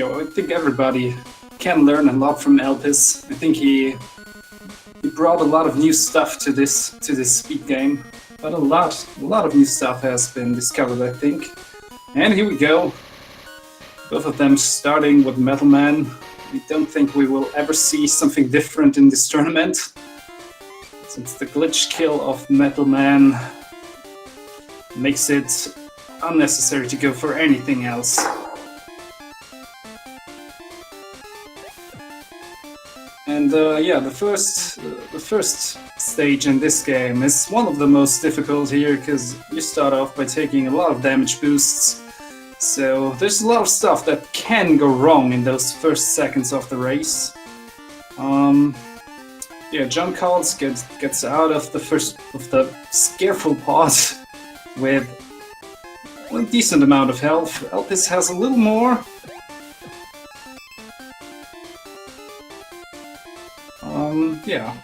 I think everybody can learn a lot from Elpis. I think he brought a lot of new stuff to this speed game, but a lot of new stuff has been discovered, I think. And here we go, both of them starting with Metal Man. I don't think we will ever see something different in this tournament, since the glitch kill of Metal Man makes it unnecessary to go for anything else. And yeah, the first stage in this game is one of the most difficult here, because you start off by taking a lot of damage boosts. So there's a lot of stuff that can go wrong in those first seconds of the race. Yeah, johncarls gets out of the scareful part with a decent amount of health. Elpis has a little more. Yeah.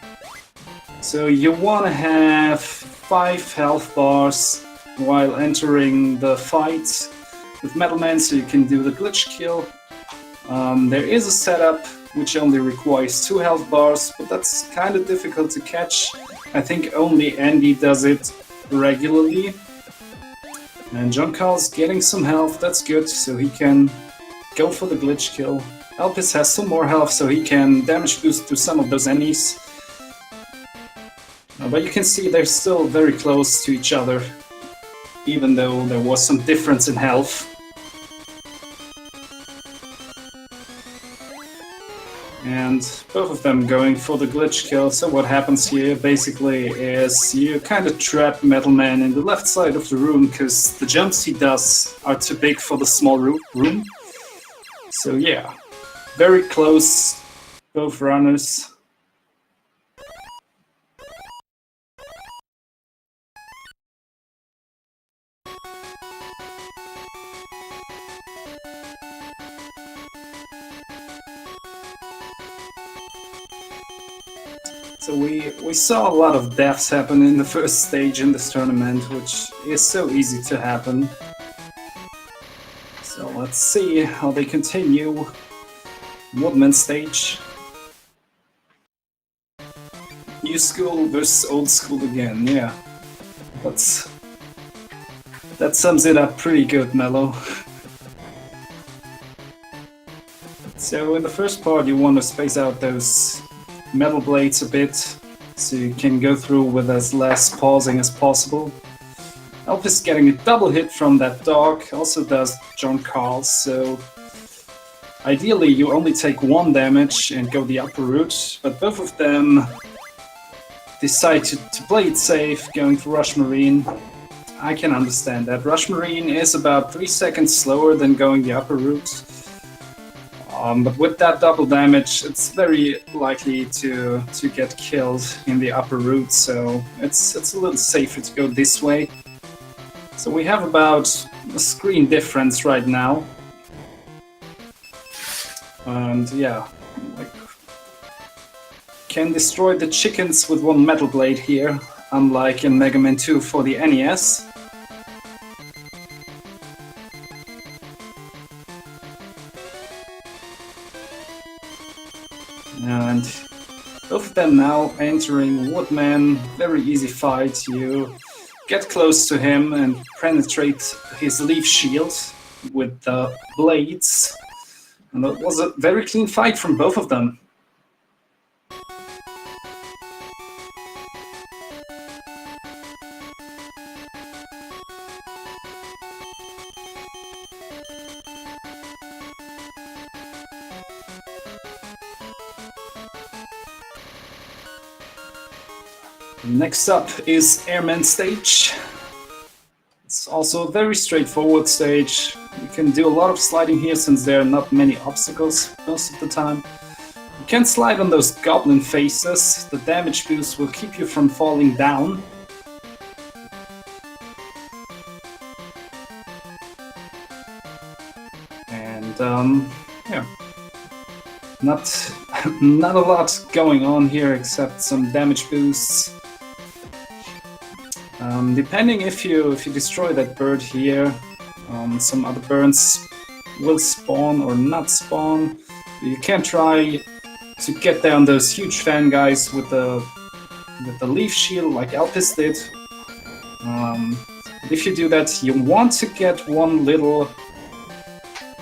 So you want to have 5 health bars while entering the fight with Metal Man, so you can do the glitch kill. There is a setup which only requires 2 health bars, but that's kind of difficult to catch. I think only Andy does it regularly. And johncarls getting some health, that's good, so he can go for the glitch kill. Elpis has some more health, so he can damage boost to some of those enemies. But you can see they're still very close to each other, even though there was some difference in health. And both of them going for the glitch kill. So what happens here basically is you kind of trap Metal Man in the left side of the room, because the jumps he does are too big for the small room. So yeah, very close, both runners. So we saw a lot of deaths happen in the first stage in this tournament, which is so easy to happen. So let's see how they continue. Woodman stage. New school versus old school again, yeah. That sums it up pretty good, Mello. So in the first part you want to space out those metal blades a bit, so you can go through with as less pausing as possible. Elpis getting a double hit from that dog, also does johncarls, so ideally you only take 1 damage and go the upper route, but both of them decide to play it safe, going for Rush Marine. I can understand that. Rush Marine is about 3 seconds slower than going the upper route. But with that double damage, it's very likely to get killed in the upper route, so it's a little safer to go this way. So we have about a screen difference right now. And yeah, like, can destroy the chickens with 1 metal blade here, unlike in Mega Man 2 for the NES. And both of them now entering Woodman, very easy fight. You get close to him and penetrate his leaf shield with the blades. And that was a very clean fight from both of them. Next up is Airman stage. It's also a very straightforward stage. You can do a lot of sliding here since there are not many obstacles most of the time. You can slide on those goblin faces. The damage boost will keep you from falling down. And yeah, not a lot going on here except some damage boosts. Depending if you destroy that bird here, some other birds will spawn or not spawn. You can try to get down those huge fan guys with the leaf shield like Elpis did. If you do that, you want to get one little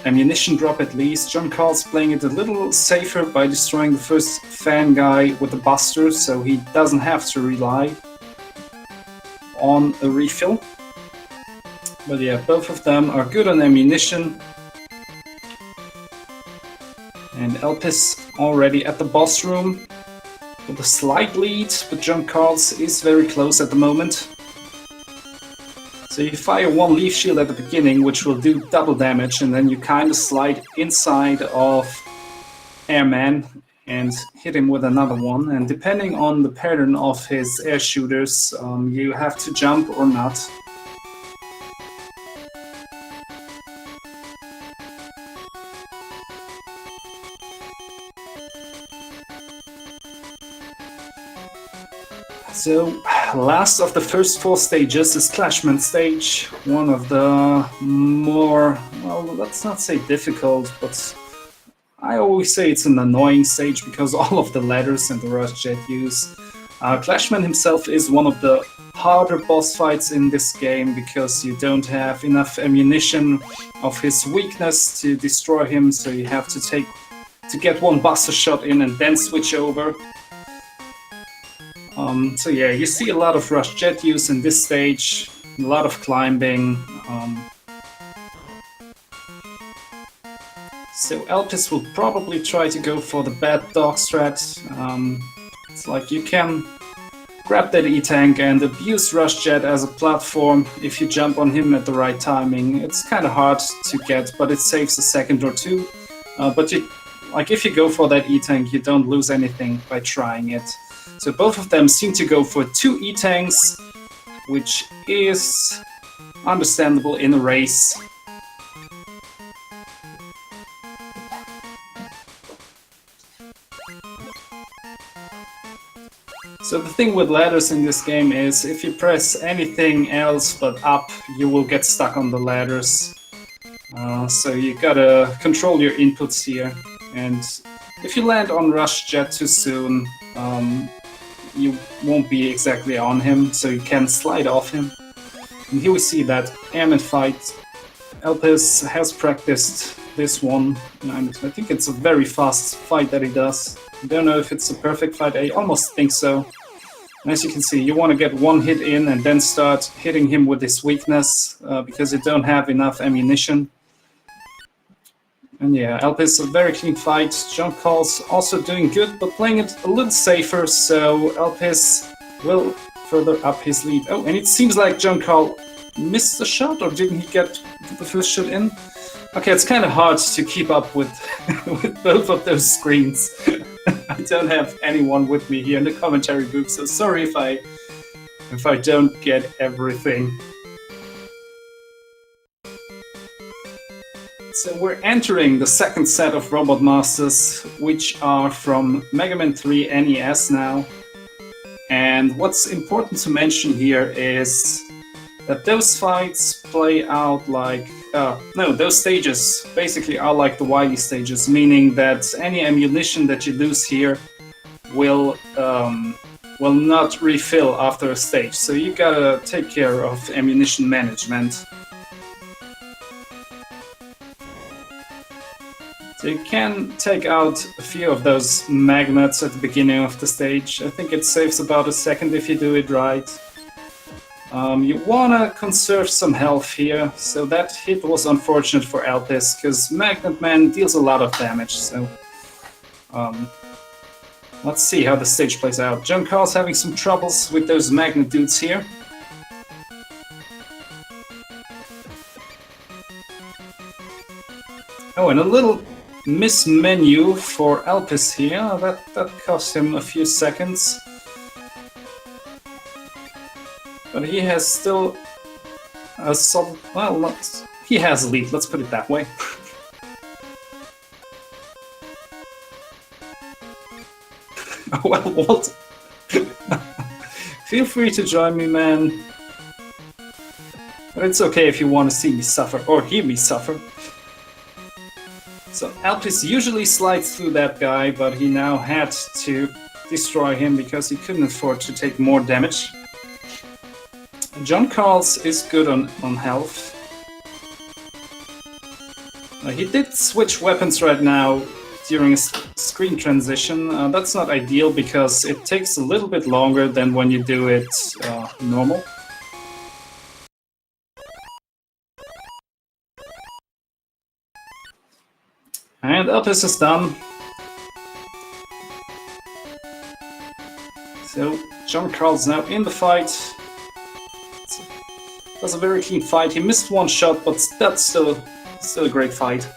ammunition drop at least. johncarls playing it a little safer by destroying the first fan guy with the buster, so he doesn't have to rely on a refill. But yeah, both of them are good on ammunition. And Elpis already at the boss room with a slight lead, but johncarls is very close at the moment. So you fire one leaf shield at the beginning, which will do double damage, and then you kind of slide inside of Airman and hit him with another one. And depending on the pattern of his air shooters, you have to jump or not. So, last of the first 4 stages is Clashman stage, one of the more, well, let's not say difficult, but I always say it's an annoying stage because all of the ladders and the rush jet use. Clashman himself is one of the harder boss fights in this game because you don't have enough ammunition of his weakness to destroy him, so you have to get one buster shot in and then switch over. So yeah, you see a lot of rush jet use in this stage, a lot of climbing. So Elpis will probably try to go for the bad dog strat. It's like you can grab that E-tank and abuse rush jet as a platform if you jump on him at the right timing. It's kind of hard to get, but it saves a second or two. But if you go for that E-tank, you don't lose anything by trying it. So both of them seem to go for 2 E-tanks, which is understandable in a race. So the thing with ladders in this game is if you press anything else but up, you will get stuck on the ladders. So you gotta control your inputs here. And if you land on rush jet too soon, you won't be exactly on him, so you can slide off him. And here we see that airman fight. Elpis has practiced this one, and I think it's a very fast fight that he does. I don't know if it's a perfect fight, I almost think so. And as you can see, you want to get one hit in and then start hitting him with his weakness, because you don't have enough ammunition. And yeah, Elpis a very clean fight. johncarls also doing good, but playing it a little safer, so Elpis will further up his lead. Oh, and it seems like johncarl missed the shot, or didn't he get the first shot in? Okay, it's kind of hard to keep up with, with both of those screens. I don't have anyone with me here in the commentary booth, so sorry if I don't get everything. So we're entering the second set of Robot Masters, which are from Mega Man 3 NES now. And what's important to mention here is that those fights play out like... those stages basically are like the Wily stages, meaning that any ammunition that you lose here will not refill after a stage. So you gotta take care of ammunition management. So you can take out a few of those magnets at the beginning of the stage. I think it saves about a second if you do it right. You wanna conserve some health here, so that hit was unfortunate for Elpis, because Magnet Man deals a lot of damage, so... let's see how the stage plays out. johncarls having some troubles with those magnet dudes here. Oh, and a little miss menu for Elpis here. That cost him a few seconds. But he has still a solid... well, he has a lead, let's put it that way. Well, Walt, feel free to join me, man. But it's okay if you want to see me suffer, or hear me suffer. So Elpis usually slides through that guy, but he now had to destroy him because he couldn't afford to take more damage. Johncarls is good on health. He did switch weapons right now during a screen transition. That's not ideal because it takes a little bit longer than when you do it normal. And Elpis is done. So Johncarls now in the fight. That's a very clean fight. He missed one shot, but that's still a great fight.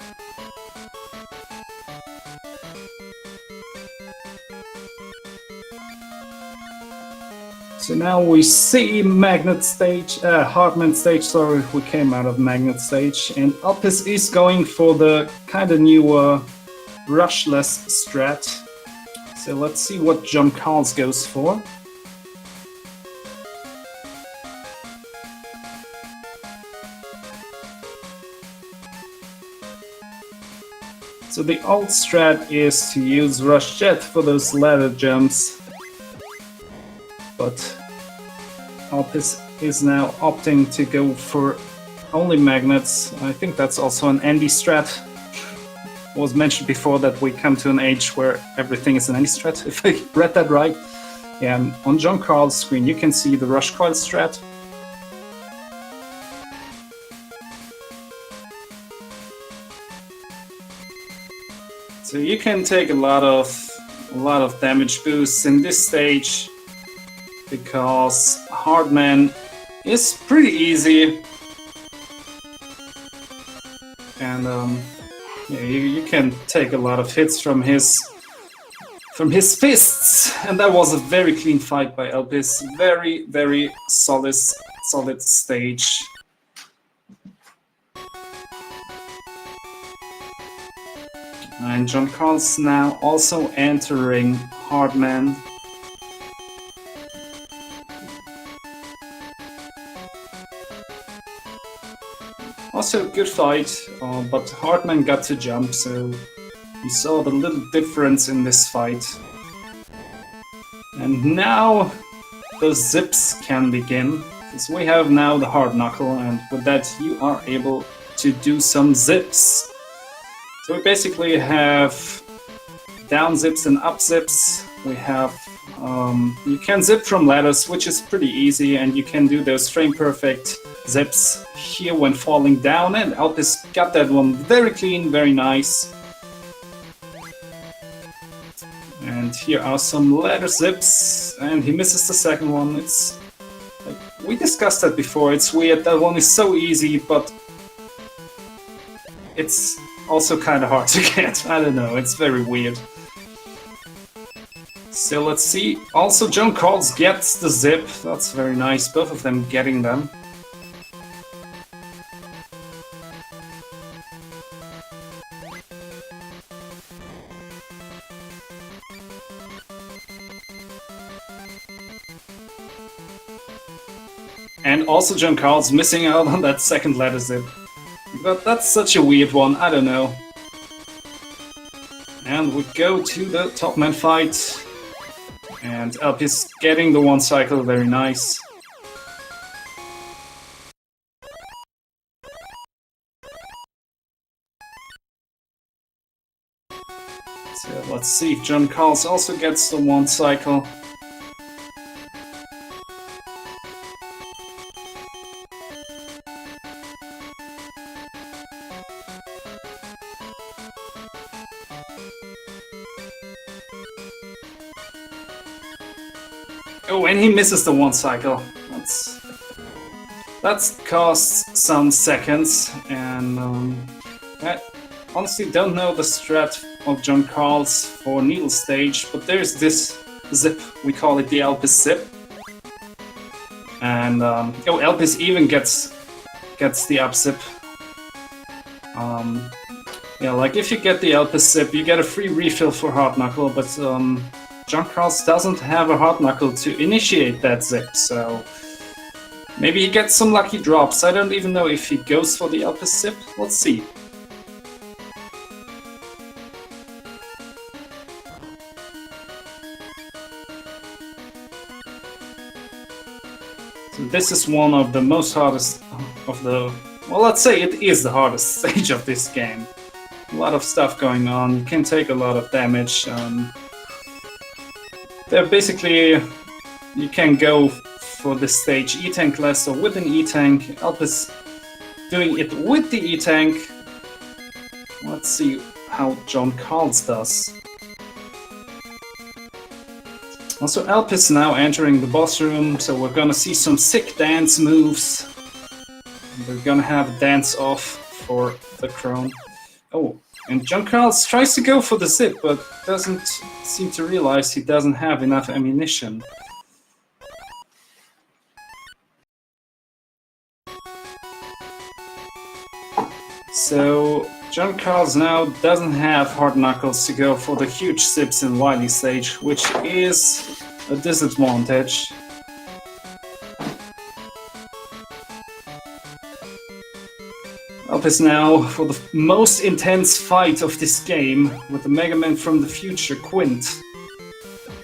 So now we see Magnet stage, Hardman stage, sorry, we came out of Magnet stage, and Elpis is going for the kind of new rushless strat. So let's see what Johncarls goes for. So the old strat is to use Rush Jet for those ladder jumps, but Elpis is now opting to go for only magnets. I think that's also an Andy strat. It was mentioned before that we come to an age where everything is an Andy strat, if I read that right. Yeah, and on Johncarls' screen you can see the Rush Coil strat. So you can take a lot of damage boosts in this stage because Hardman is pretty easy, and yeah, you can take a lot of hits from his fists, and that was a very clean fight by Elpis. Very solid stage. And Johncarls now also entering Hardman. Also a good fight, but Hardman got to jump, so we saw the little difference in this fight. And now the zips can begin, because we have now the hard knuckle, and with that you are able to do some zips. So we basically have down zips and up zips. We have, you can zip from ladders, which is pretty easy, and you can do those frame perfect zips here when falling down, and Elpis got that one very clean, very nice. And here are some ladder zips, and he misses the second one. It's like, we discussed that before, it's weird, that one is so easy, but it's also kind of hard to get. I don't know, it's very weird. So let's see. Also Johncarls gets the zip, that's very nice, both of them getting them. And also Johncarls missing out on that second ladder zip. But that's such a weird one, I don't know. And we go to the top man fight. And Elpis getting the one cycle, very nice. So let's see if Johncarls also gets the one cycle. Oh, and he misses the one cycle. That's costs some seconds, and I honestly don't know the strat of Johncarls for needle stage, but there's this zip, we call it the Elpis zip. And oh, Elpis even gets the up zip. Yeah, like if you get the Elpis zip, you get a free refill for hard knuckle, but Johncarls doesn't have a hard knuckle to initiate that zip, so Maybe he gets some lucky drops. I don't even know if he goes for the Elpis sip. Let's see. So this is one of the most hardest of the... Well, let's say it is the hardest stage of this game. A lot of stuff going on. You can take a lot of damage. They're basically... You can go for this stage E-tank-less or with an E-tank. Elpis doing it with the E-tank. Let's see how johncarls does. Also, Elpis now entering the boss room, so we're gonna see some sick dance moves. We're gonna have a dance off for the crone. Oh, and johncarls tries to go for the zip, but doesn't seem to realize he doesn't have enough ammunition. So johncarls now doesn't have hard knuckles to go for the huge zips in Wily stage, which is a disadvantage. Elpis now for the most intense fight of this game with the Mega Man from the future, Quint.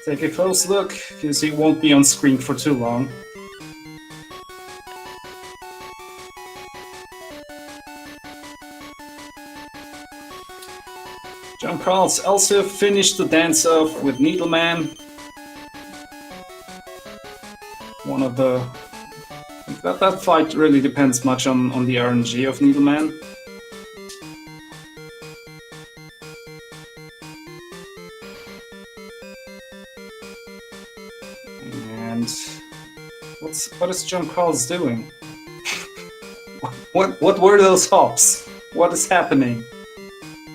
Take a close look, because he won't be on screen for too long. johncarls also finished the dance off with Needleman. One of the... That fight really depends much on the RNG of Needleman. And what is johncarls doing? What were those hops? What is happening?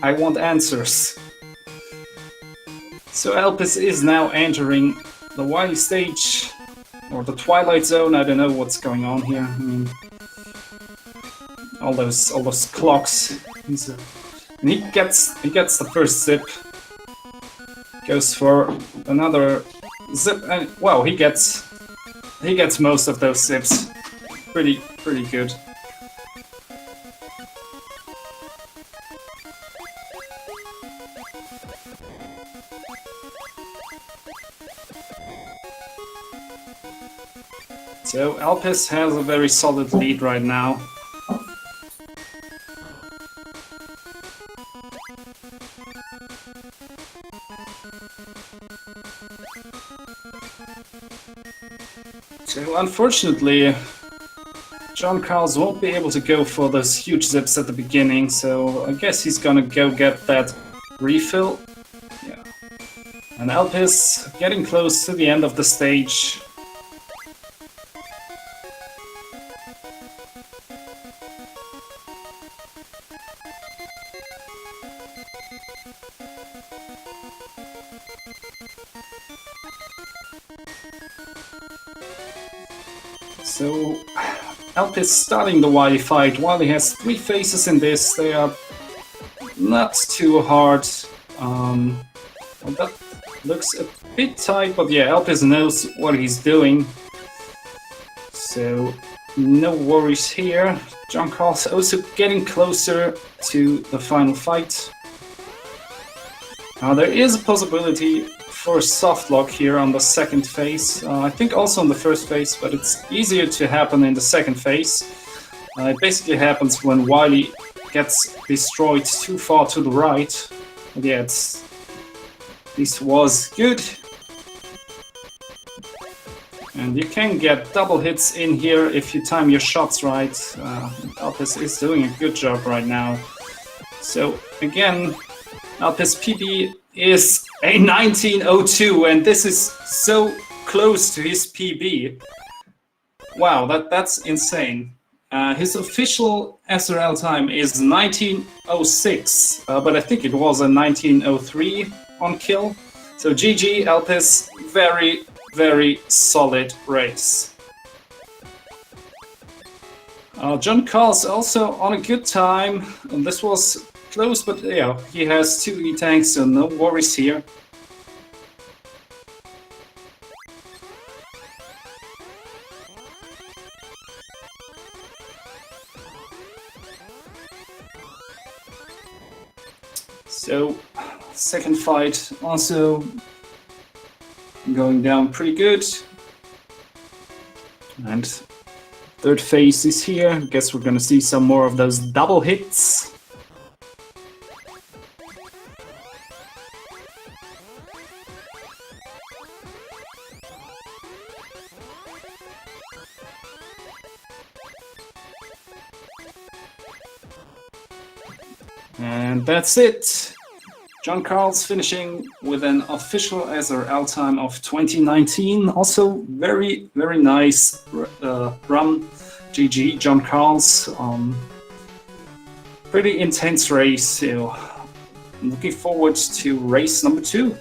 I want answers. So Elpis is now entering the Wily stage, or the Twilight Zone. I don't know what's going on here. I mean, all those clocks. And he gets the first zip. Goes for another zip, and wow, he gets most of those zips. Pretty good. So Elpis has a very solid lead right now. So unfortunately, johncarls won't be able to go for those huge zips at the beginning, so I guess he's gonna go get that refill. Yeah. And Elpis getting close to the end of the stage. So, Elpis starting the Wily fight. Wily has 3 phases in this. They are not too hard. Well, that looks a bit tight, but yeah, Elpis knows what he's doing. So, no worries here. johncarls also getting closer to the final fight. There is a possibility for a soft lock here on the second phase. I think also on the first phase, but it's easier to happen in the second phase. It basically happens when Wily gets destroyed too far to the right. But yeah, this was good. And you can get double hits in here if you time your shots right. Elpis is doing a good job right now. So again, Elpis PB is a 1902, and this is so close to his PB. Wow, that's insane. His official SRL time is 1906, but I think it was a 1903 on kill. So GG, Elpis, very solid race. johncarls also on a good time, and this was close, but yeah, he has 2 E-tanks, so no worries here. So, second fight also going down pretty good. And third phase is here. Guess we're gonna see some more of those double hits. And that's it. John Carls finishing with an official SRL time of 2019. Also very, very nice run. GG, John Carls. Pretty intense race. So I'm looking forward to race number 2.